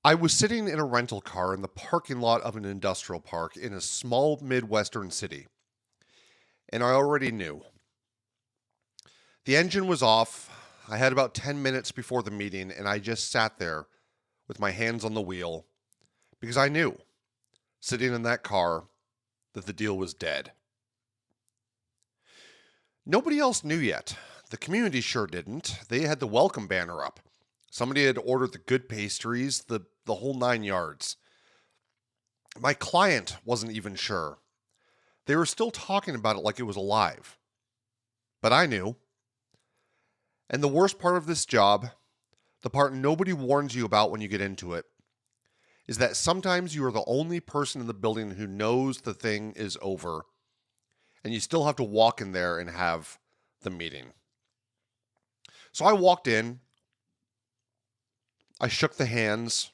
I was sitting in a rental car in the parking lot of an industrial park in a small Midwestern city, and I already knew. The engine was off. I had about 10 minutes before the meeting, and I just sat there with my hands on the wheel because I knew, sitting in that car, that the deal was dead. Nobody else knew yet. The community sure didn't. They had the welcome banner up. Somebody had ordered the good pastries, the whole 9 yards. My client wasn't even sure. They were still talking about it like it was alive. But I knew. And the worst part of this job, the part nobody warns you about when you get into it, is that sometimes you are the only person in the building who knows the thing is over, and you still have to walk in there and have the meeting. So I walked in. I shook the hands.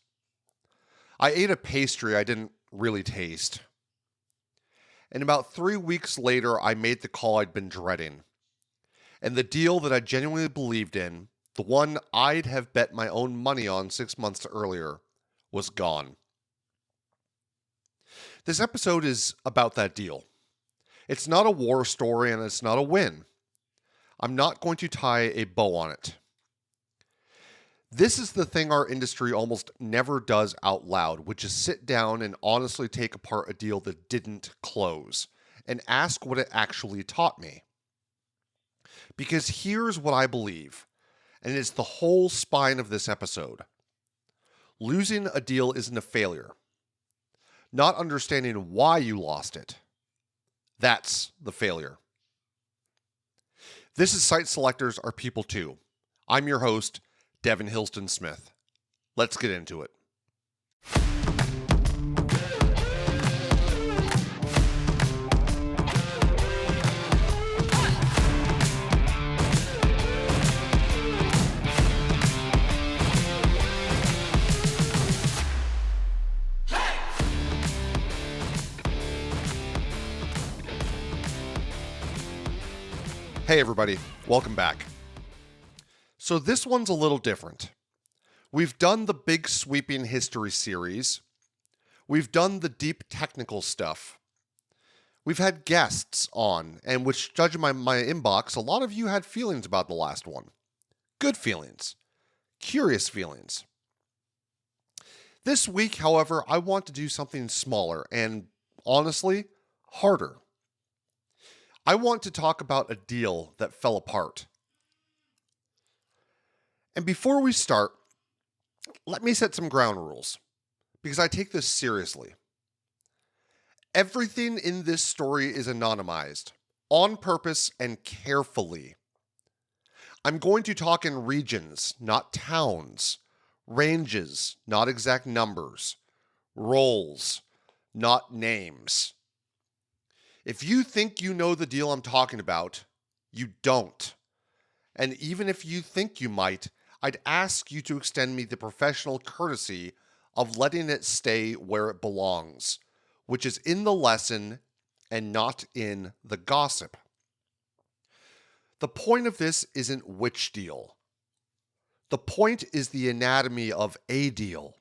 I ate a pastry I didn't really taste. And about 3 weeks later, I made the call I'd been dreading. And the deal that I genuinely believed in, the one I'd have bet my own money on 6 months earlier, was gone. This episode is about that deal. It's not a war story and it's not a win. I'm not going to tie a bow on it. This is the thing our industry almost never does out loud, which is sit down and honestly take apart a deal that didn't close and ask what it actually taught me. Because here's what I believe, and it's the whole spine of this episode. Losing a deal isn't a failure. Not understanding why you lost it. That's the failure. This is Site Selectors Are People Too. I'm your host, Devin Hillston Smith. Let's get into it. Hey everybody, welcome back. So this one's a little different. We've done the big sweeping history series. We've done the deep technical stuff. We've had guests on, and which, judging my inbox, a lot of you had feelings about the last one. Good feelings. Curious feelings. This week, however, I want to do something smaller and, honestly, harder. I want to talk about a deal that fell apart. And before we start, let me set some ground rules, because I take this seriously. Everything in this story is anonymized, on purpose and carefully. I'm going to talk in regions, not towns, ranges, not exact numbers, roles, not names. If you think you know the deal I'm talking about, you don't. And even if you think you might, I'd ask you to extend me the professional courtesy of letting it stay where it belongs, which is in the lesson and not in the gossip. The point of this isn't which deal. The point is the anatomy of a deal.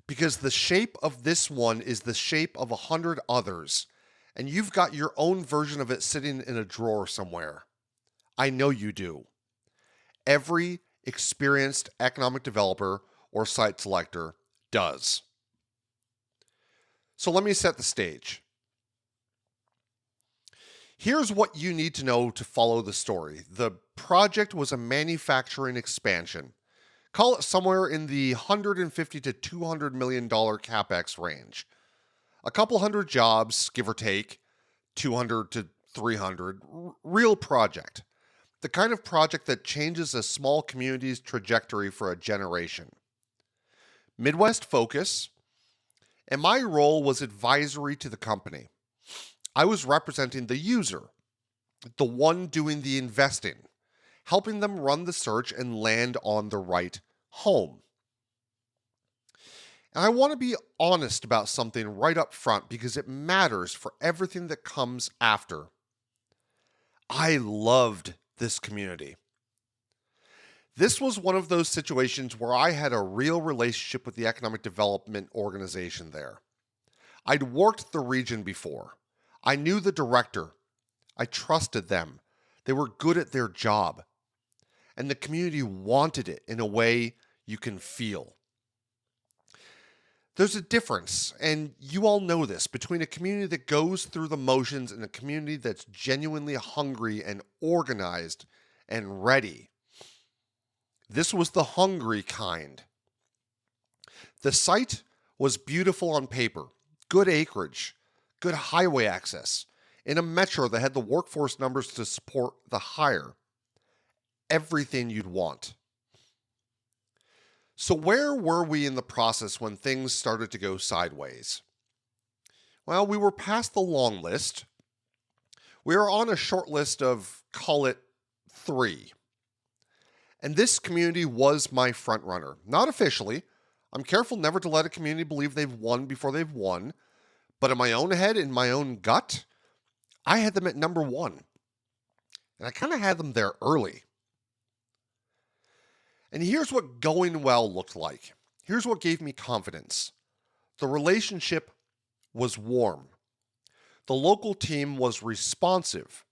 Because the shape of this one is the shape of 100 others, and you've got your own version of it sitting in a drawer somewhere. I know you do. Every experienced economic developer or site selector does. So let me set the stage. Here's what you need to know to follow the story. The project was a manufacturing expansion. Call it somewhere in the $150 to $200 million capex range. A couple hundred jobs, give or take, 200 to 300, real project. The kind of project that changes a small community's trajectory for a generation. Midwest focus, and my role was advisory to the company. I was representing the user, the one doing the investing, helping them run the search and land on the right home. And I want to be honest about something right up front because it matters for everything that comes after. I loved this community. This was one of those situations where I had a real relationship with the economic development organization there. I'd worked the region before. I knew the director. I trusted them. They were good at their job. And the community wanted it in a way you can feel. There's a difference, and you all know this, between a community that goes through the motions and a community that's genuinely hungry and organized and ready. This was the hungry kind. The site was beautiful on paper, good acreage, good highway access, in a metro that had the workforce numbers to support the hire. Everything you'd want. So where were we in the process when things started to go sideways? Well, we were past the long list. We were on a short list of, call it, 3. And this community was my front runner. Not officially. I'm careful never to let a community believe they've won before they've won. But in my own head, in my own gut, I had them at number 1. And I kind of had them there early. And here's what going well looked like. Here's what gave me confidence. The relationship was warm. The local team was responsive.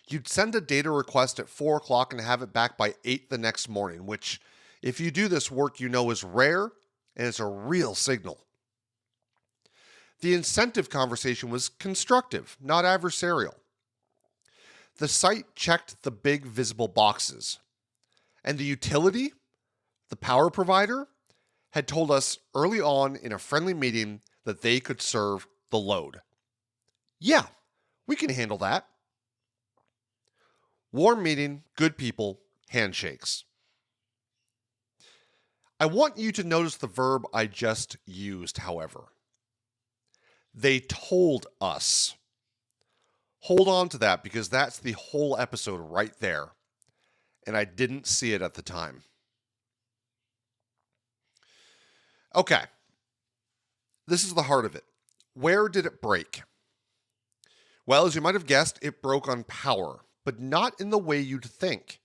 You'd send a data request at 4 o'clock and have it back by 8 the next morning, which, if you do this work, you know is rare and it's a real signal. The incentive conversation was constructive, not adversarial. The site checked the big visible boxes. And the utility, the power provider, had told us early on in a friendly meeting that they could serve the load. Yeah, we can handle that. Warm meeting, good people, handshakes. I want you to notice the verb I just used, however. They told us. Hold on to that because that's the whole episode right there. And I didn't see it at the time. Okay. This is the heart of it. Where did it break? Well, as you might have guessed, it broke on power, but not in the way you'd think.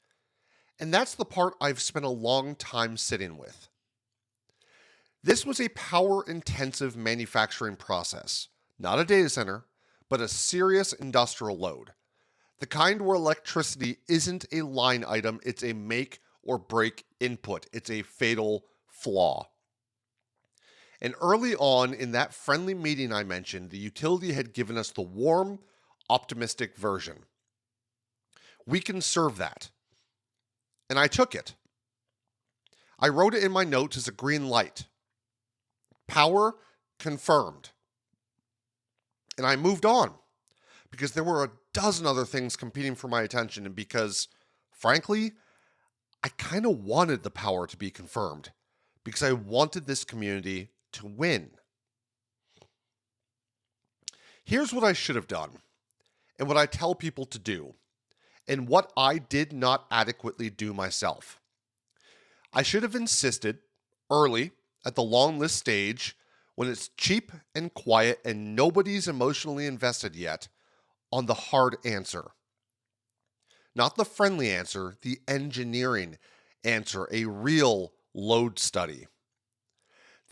And that's the part I've spent a long time sitting with. This was a power-intensive manufacturing process, not a data center, but a serious industrial load. The kind where electricity isn't a line item, it's a make or break input. It's a fatal flaw. And early on in that friendly meeting I mentioned, the utility had given us the warm, optimistic version. We can serve that. And I took it. I wrote it in my notes as a green light. Power confirmed. And I moved on because there were a dozen other things competing for my attention and because, frankly, I kind of wanted the power to be confirmed because I wanted this community to win. Here's what I should have done and what I tell people to do and what I did not adequately do myself. I should have insisted early at the long list stage when it's cheap and quiet and nobody's emotionally invested yet on the hard answer. Not the friendly answer, the engineering answer, a real load study.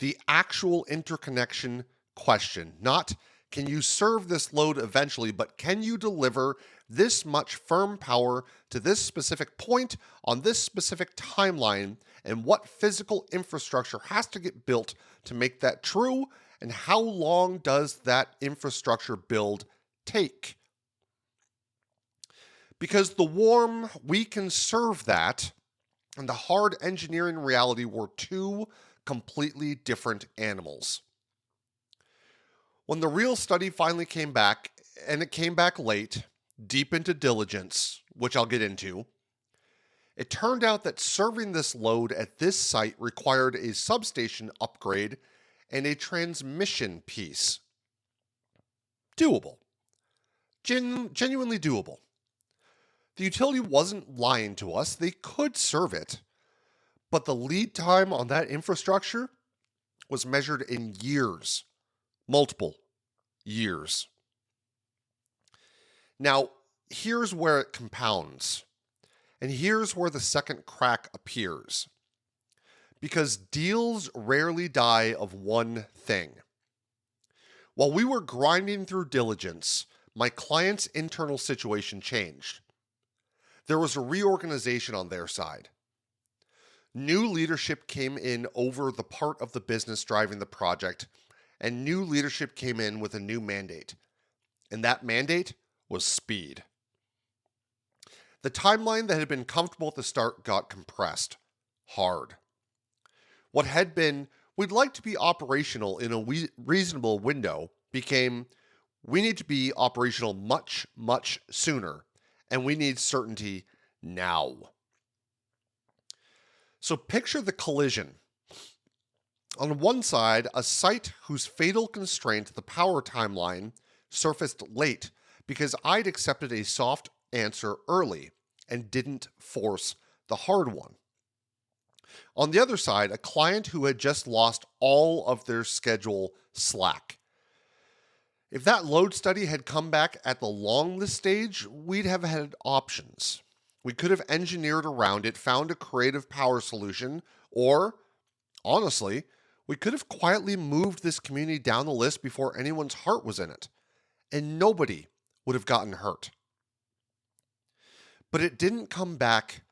The actual interconnection question, not can you serve this load eventually, but can you deliver this much firm power to this specific point on this specific timeline, and what physical infrastructure has to get built to make that true, and how long does that infrastructure build take? Because the warm, we can serve that, and the hard engineering reality were two completely different animals. When the real study finally came back, and it came back late, deep into diligence, which I'll get into, it turned out that serving this load at this site required a substation upgrade and a transmission piece. Doable. Genuinely doable. The utility wasn't lying to us. They could serve it. But the lead time on that infrastructure was measured in years. Multiple years. Now, here's where it compounds. And here's where the second crack appears. Because deals rarely die of one thing. While we were grinding through diligence, my client's internal situation changed. There was a reorganization on their side. New leadership came in over the part of the business driving the project, and new leadership came in with a new mandate. And that mandate was speed. The timeline that had been comfortable at the start got compressed. Hard. What had been, we'd like to be operational in a reasonable window, became, we need to be operational much, much sooner, and we need certainty now. So picture the collision. On one side, a site whose fatal constraint, the power timeline, surfaced late because I'd accepted a soft answer early and didn't force the hard one. On the other side, a client who had just lost all of their schedule slack. If that load study had come back at the long list stage, we'd have had options. We could have engineered around it, found a creative power solution, or, honestly, we could have quietly moved this community down the list before anyone's heart was in it, and nobody would have gotten hurt. But it didn't come back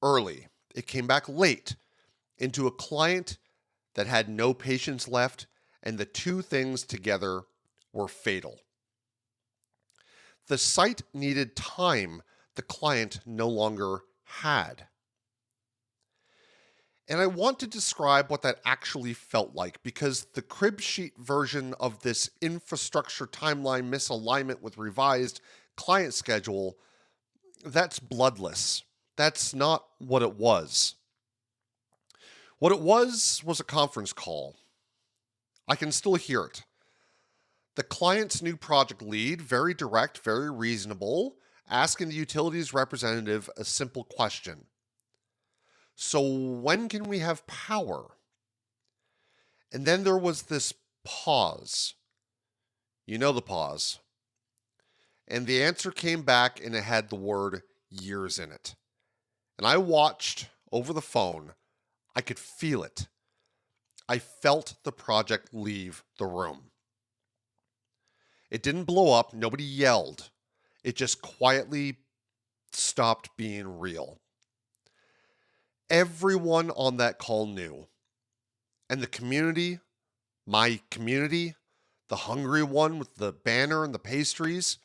early. It came back late into a client that had no patience left, and the two things together were fatal. The site needed time the client no longer had. And I want to describe what that actually felt like, because the crib sheet version of this infrastructure timeline misalignment with revised client schedule, that's bloodless. That's not what it was. What it was a conference call. I can still hear it. The client's new project lead, very direct, very reasonable, asking the utilities representative a simple question. So when can we have power? And then there was this pause. You know the pause. And the answer came back and it had the word years in it. And I watched over the phone. I could feel it. I felt the project leave the room. It didn't blow up. Nobody yelled. It just quietly stopped being real. Everyone on that call knew. And the community, my community, the hungry one with the banner and the pastries,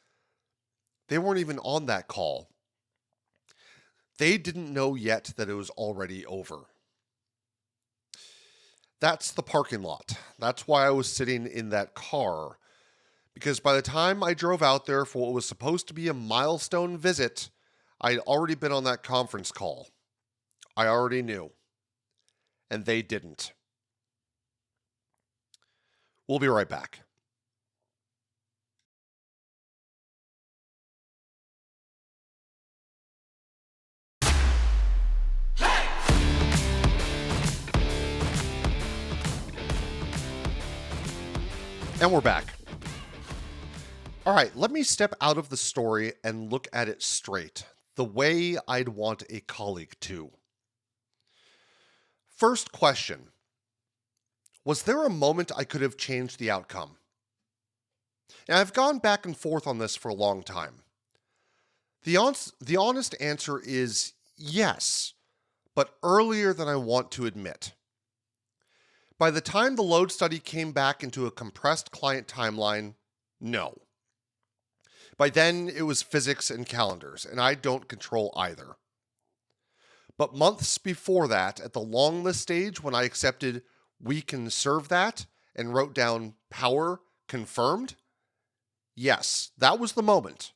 they weren't even on that call. They didn't know yet that it was already over. That's the parking lot. That's why I was sitting in that car. Because by the time I drove out there for what was supposed to be a milestone visit, I'd already been on that conference call. I already knew. And they didn't. We'll be right back. And we're back. All right, let me step out of the story and look at it straight, the way I'd want a colleague to. First question. Was there a moment I could have changed the outcome? And I've gone back and forth on this for a long time. The honest answer is yes, but earlier than I want to admit. By the time the load study came back into a compressed client timeline, no. By then, it was physics and calendars, and I don't control either. But months before that, at the long list stage, when I accepted we can serve that and wrote down power confirmed, yes, that was the moment.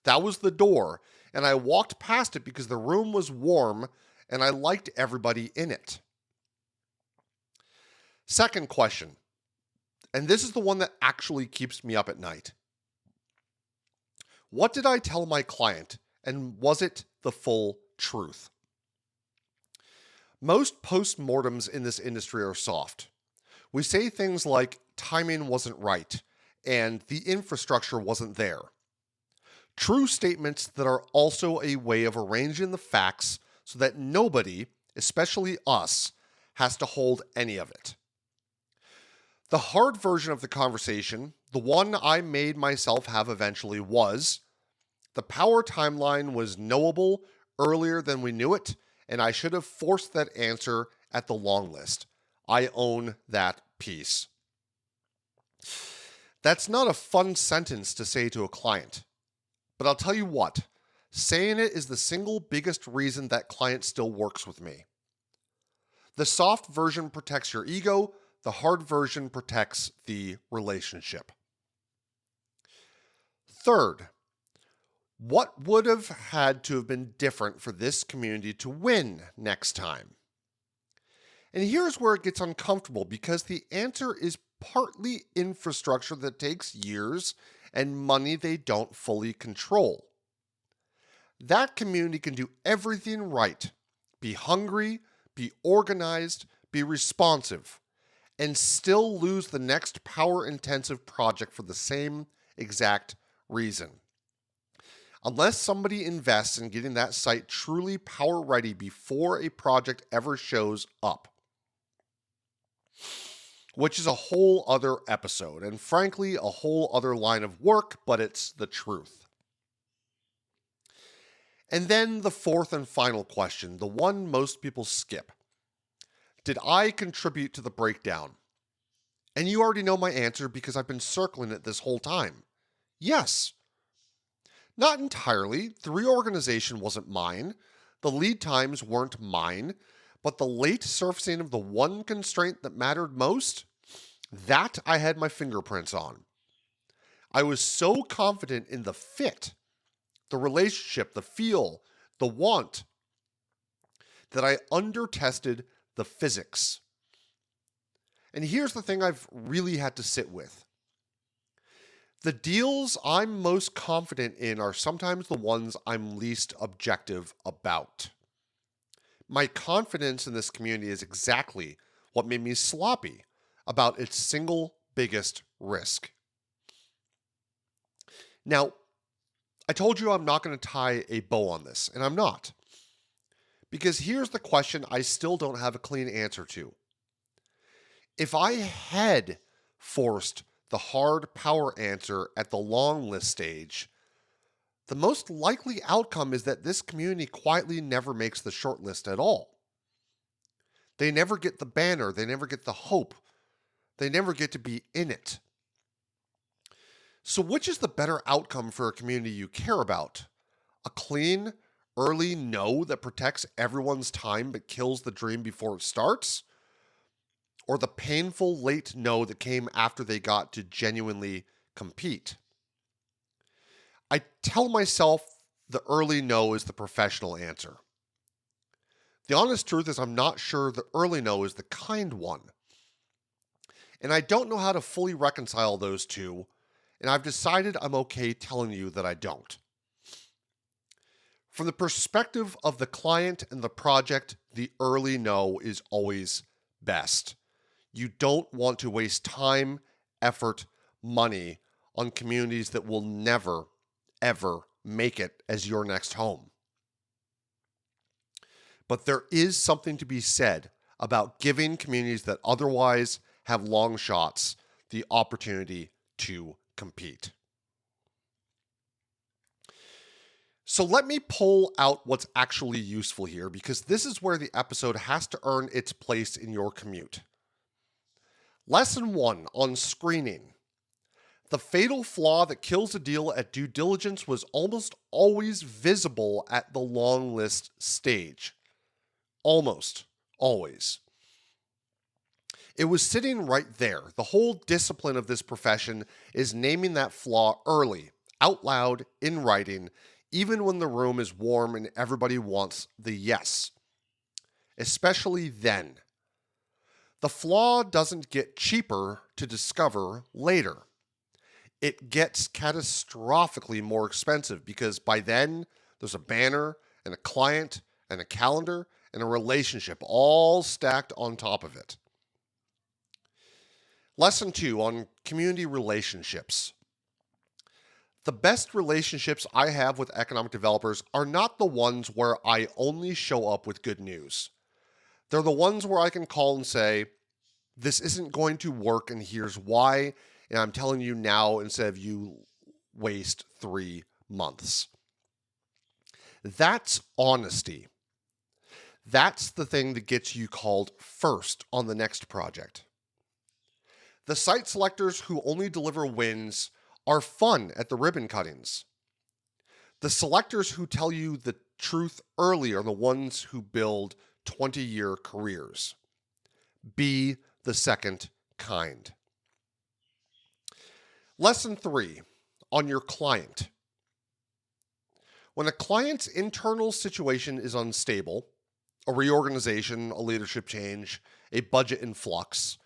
That was the door, and I walked past it because the room was warm and I liked everybody in it. Second question, and this is the one that actually keeps me up at night. What did I tell my client, and was it the full truth? Most post-mortems in this industry are soft. We say things like timing wasn't right and the infrastructure wasn't there. True statements that are also a way of arranging the facts so that nobody, especially us, has to hold any of it. The hard version of the conversation, the one I made myself have eventually, was the power timeline was knowable earlier than we knew it, and I should have forced that answer at the long list. I own that piece. That's not a fun sentence to say to a client, but I'll tell you what, saying it is the single biggest reason that client still works with me. The soft version protects your ego, the hard version protects the relationship. Third, what would have had to have been different for this community to win next time? And here's where it gets uncomfortable, because the answer is partly infrastructure that takes years and money they don't fully control. That community can do everything right, be hungry, be organized, be responsive, and still lose the next power-intensive project for the same exact reason. Unless somebody invests in getting that site truly power-ready before a project ever shows up. Which is a whole other episode, and frankly, a whole other line of work, but it's the truth. And then the fourth and final question, the one most people skip. Did I contribute to the breakdown? And you already know my answer because I've been circling it this whole time. Yes. Not entirely. The reorganization wasn't mine. The lead times weren't mine. But the late surfacing of the one constraint that mattered most, that I had my fingerprints on. I was so confident in the fit, the relationship, the feel, the want, that I undertested the physics. And here's the thing I've really had to sit with. The deals I'm most confident in are sometimes the ones I'm least objective about. My confidence in this community is exactly what made me sloppy about its single biggest risk. Now, I told you I'm not going to tie a bow on this, and I'm not. Because here's the question I still don't have a clean answer to. If I had forced the hard power answer at the long list stage, the most likely outcome is that this community quietly never makes the short list at all. They never get the banner, they never get the hope, they never get to be in it. So which is the better outcome for a community you care about? A clean, early no that protects everyone's time but kills the dream before it starts? Or the painful late no that came after they got to genuinely compete? I tell myself the early no is the professional answer. The honest truth is I'm not sure the early no is the kind one. And I don't know how to fully reconcile those two, and I've decided I'm okay telling you that I don't. From the perspective of the client and the project, the early no is always best. You don't want to waste time, effort, money on communities that will never, ever make it as your next home. But there is something to be said about giving communities that otherwise have long shots the opportunity to compete. So let me pull out what's actually useful here, because this is where the episode has to earn its place in your commute. Lesson 1 on screening. The fatal flaw that kills a deal at due diligence was almost always visible at the long list stage. Almost always. It was sitting right there. The whole discipline of this profession is naming that flaw early, out loud, in writing, even when the room is warm and everybody wants the yes. Especially then. The flaw doesn't get cheaper to discover later. It gets catastrophically more expensive because by then there's a banner and a client and a calendar and a relationship all stacked on top of it. Lesson 2 on community relationships. The best relationships I have with economic developers are not the ones where I only show up with good news. They're the ones where I can call and say, this isn't going to work and here's why, and I'm telling you now instead of you waste 3 months. That's honesty. That's the thing that gets you called first on the next project. The site selectors who only deliver wins are fun at the ribbon cuttings. The selectors who tell you the truth early are the ones who build 20-year careers. Be the second kind. Lesson 3, on your client. When a client's internal situation is unstable, a reorganization, a leadership change, a budget in flux,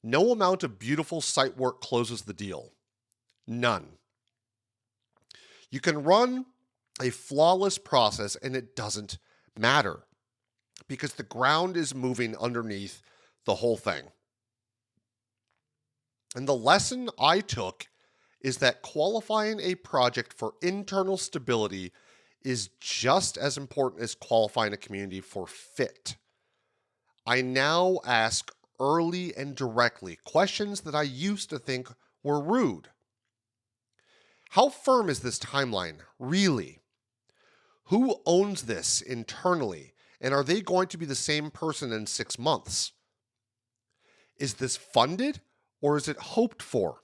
no amount of beautiful site work closes the deal. None. You can run a flawless process and it doesn't matter because the ground is moving underneath the whole thing. And the lesson I took is that qualifying a project for internal stability is just as important as qualifying a community for fit. I now ask early and directly questions that I used to think were rude. How firm is this timeline, really? Who owns this internally, and are they going to be the same person in 6 months? Is this funded, or is it hoped for?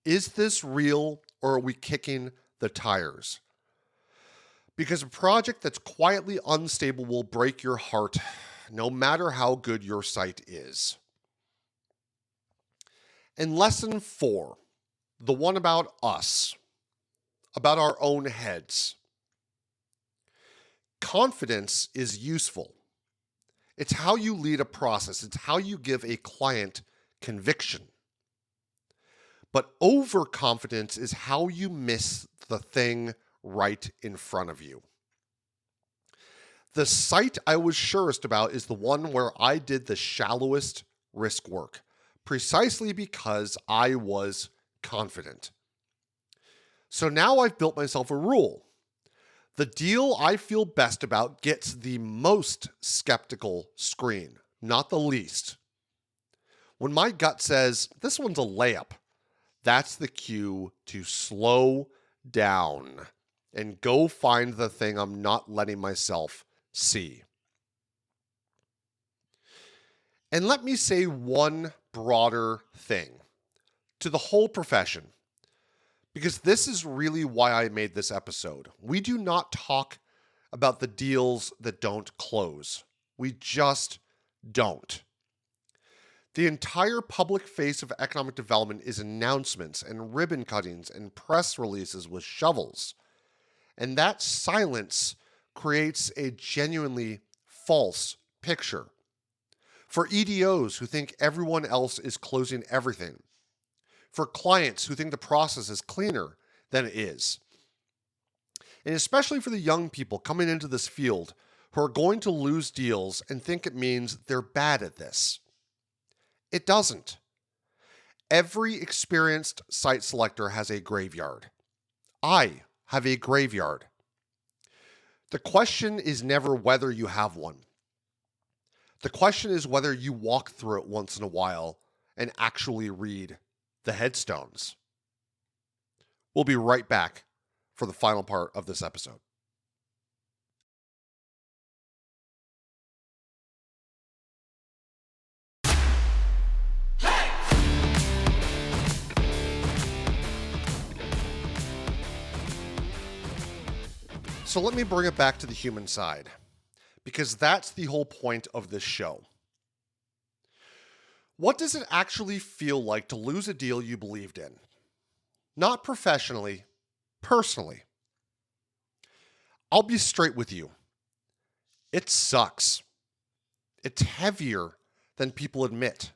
Is this real, or are we kicking the tires? Because a project that's quietly unstable will break your heart, no matter how good your site is. And lesson 4, the one about us, about our own heads. Confidence is useful. It's how you lead a process. It's how you give a client conviction. But overconfidence is how you miss the thing right in front of you. The site I was surest about is the one where I did the shallowest risk work, precisely because I was confident. So now I've built myself a rule. The deal I feel best about gets the most skeptical screen, not the least. When my gut says, this one's a layup, that's the cue to slow down and go find the thing I'm not letting myself see. And let me say one broader thing to the whole profession, because this is really why I made this episode. We do not talk about the deals that don't close. We just don't. The entire public face of economic development is announcements and ribbon cuttings and press releases with shovels. And that silence creates a genuinely false picture. For EDOs who think everyone else is closing everything. For clients who think the process is cleaner than it is. And especially for the young people coming into this field who are going to lose deals and think it means they're bad at this. It doesn't. Every experienced site selector has a graveyard. I have a graveyard. The question is never whether you have one. The question is whether you walk through it once in a while and actually read the headstones. We'll be right back for the final part of this episode. So let me bring it back to the human side, because that's the whole point of this show. What does it actually feel like to lose a deal you believed in? Not professionally, personally. I'll be straight with you. It sucks. It's heavier than people admit.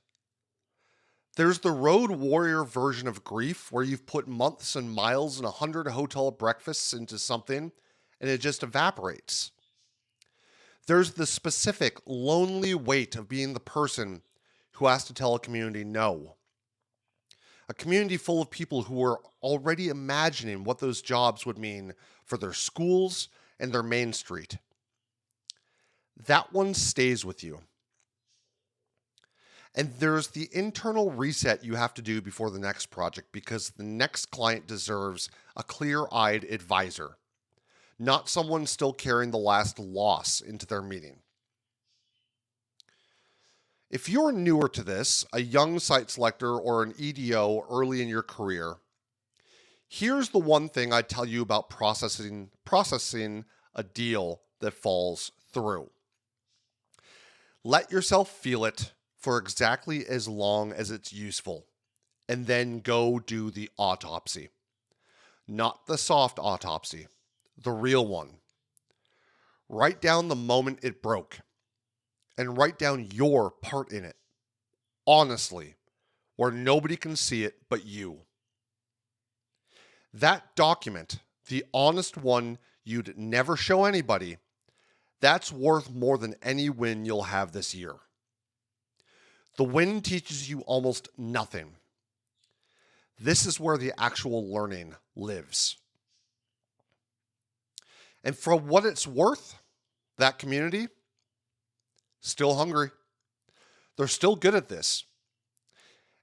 There's the road warrior version of grief where you've put months and miles and 100 hotel breakfasts into something and it just evaporates. There's the specific lonely weight of being the person who has to tell a community no. A community full of people who are already imagining what those jobs would mean for their schools and their main street. That one stays with you. And there's the internal reset you have to do before the next project, because the next client deserves a clear-eyed advisor, not someone still carrying the last loss into their meeting. If you're newer to this, a young site selector or an EDO early in your career, here's the one thing I tell you about processing a deal that falls through. Let yourself feel it for exactly as long as it's useful, and then go do the autopsy. Not the soft autopsy, the real one. Write down the moment it broke, and write down your part in it, honestly, where nobody can see it but you. That document, the honest one you'd never show anybody, that's worth more than any win you'll have this year. The win teaches you almost nothing. This is where the actual learning lives. And for what it's worth, that community, still hungry. They're still good at this.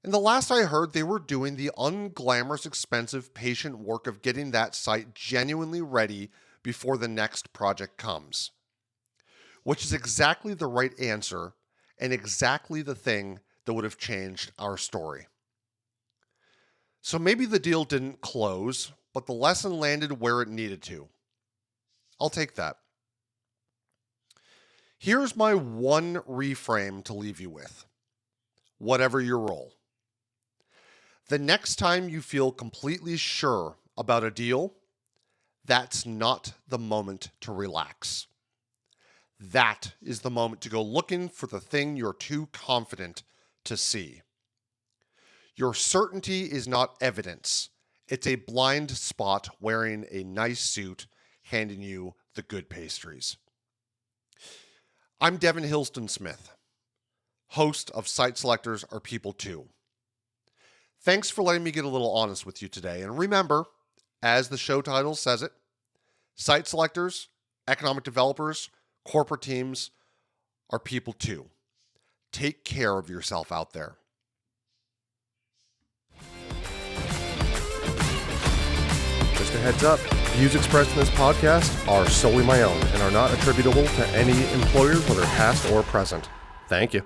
And the last I heard, they were doing the unglamorous, expensive, patient work of getting that site genuinely ready before the next project comes. Which is exactly the right answer and exactly the thing that would have changed our story. So maybe the deal didn't close, but the lesson landed where it needed to. I'll take that. Here's my one reframe to leave you with. Whatever your role. The next time you feel completely sure about a deal, that's not the moment to relax. That is the moment to go looking for the thing you're too confident to see. Your certainty is not evidence. It's a blind spot wearing a nice suit, handing you the good pastries. I'm Devin Hillston Smith, host of Site Selectors Are People Too. Thanks for letting me get a little honest with you today. And remember, as the show title says it, site selectors, economic developers, corporate teams are people too. Take care of yourself out there. Just a heads up, views expressed in this podcast are solely my own and are not attributable to any employers, whether past or present. Thank you.